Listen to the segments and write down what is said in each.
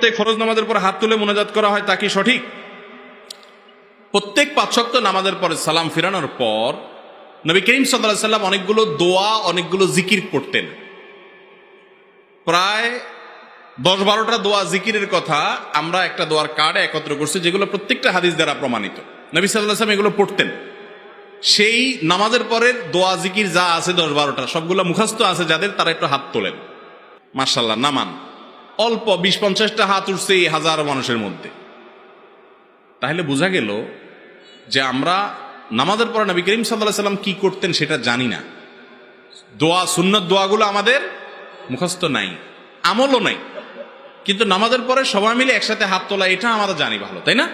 প্রত্যেক ফরজ নামাজের পর হাত তুলে মোনাজাত করা হয় তা কি সঠিক? প্রত্যেক 5 ওয়াক্ত নামাজের পরে সালাম ফিরানোর পর নবী করিম সাল্লাল্লাহু আলাইহি সাল্লাম অনেকগুলো দোয়া, অনেকগুলো জিকির পড়তেন। প্রায় 10-12টা দোয়া জিকিরের কথা আমরা একটা দোয়ার কার্ডে একত্র করছি, যেগুলো প্রত্যেকটা হাদিস দ্বারা প্রমাণিত। নবী সাল্লাল্লাহু আলাইহি সাল্লাম এগুলো পড়তেন। সেই নামাজের পরের দোয়া জিকির যা আছে 10-12টা সবগুলো মুখস্থ আছে যাদের, তারা একটু হাত তোলেন। মাশাআল্লাহ, নামান। অল্প 20-50টা হাত উঠছে এই হাজারো মানুষের মধ্যে। তাহলে বোঝা গেল যে আমরা নামাজের পরে নবী করিম সাল্লাল্লাহু আলাইহি সাল্লাম কি করতেন সেটা জানি না। দোয়া, সুন্নত দোয়াগুলো আমাদের মুখস্থ নাই, আমলও নাই, কিন্তু নামাজের পরে সবাই মিলে একসাথে হাত তোলা এটা আমরা জানি ভালো, তাই না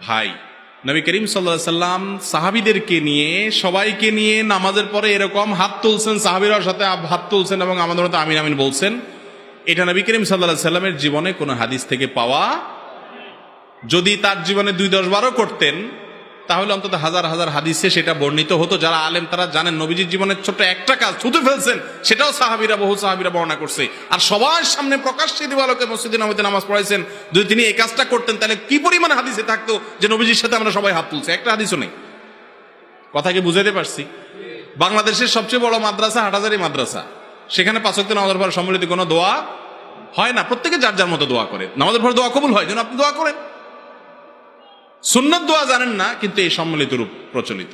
ভাই? নবী করিম সাল্লাল্লাহু আলাইহি সাল্লাম সাহাবীদেরকে নিয়ে, সবাইকে নিয়ে নামাজের পরে এরকম হাত তুলছেন, সাহাবীরাও সাথে হাত তুলছেন এবং আমাদের মতো আমিন আমিন বলছেন। এটা নবী করিম সাল্লাল্লাহু আলাইহি সাল্লামের জীবনে কোনো হাদিস থেকে পাওয়া। যদি তার জীবনে 2-10 বারও করতেন তাহলে অন্তত হাজার হাজার হাদিসে সেটা বর্ণিত হতো। যারা আলেম তারা জানেন নবীজির জীবনের ছোট্ট একটা কাজ থুতু ফেলছেন, সেটাও বহু সাহাবীরা বর্ণনা করছে। আর সবার সামনে প্রকাশ্যে দিবালোকে মসজিদে নববীতে নামাজ পড়াইছেন। যদি তিনি এই কাজটা করতেন তাহলে কি পরিমাণ হাদিসে থাকতো যে নবীজির সাথে আমরা সবাই হাত তুলছি? একটা হাদিসও নেই। কথা কি বুঝাইতে পারছি? বাংলাদেশের সবচেয়ে বড় মাদ্রাসা হাটহাজারী মাদ্রাসা, সেখানে 5 ওয়াক্ত নামাজের পর সম্মিলিত কোনো দোয়া হয় না। প্রত্যেকে যার যার মতো দোয়া করে। নামাজের পর দোয়া কবুল হয়, যেন আপনি দোয়া করেন। সুন্নত দোয়া জানেন না, কিন্তু এই সম্মিলিত রূপ প্রচলিত।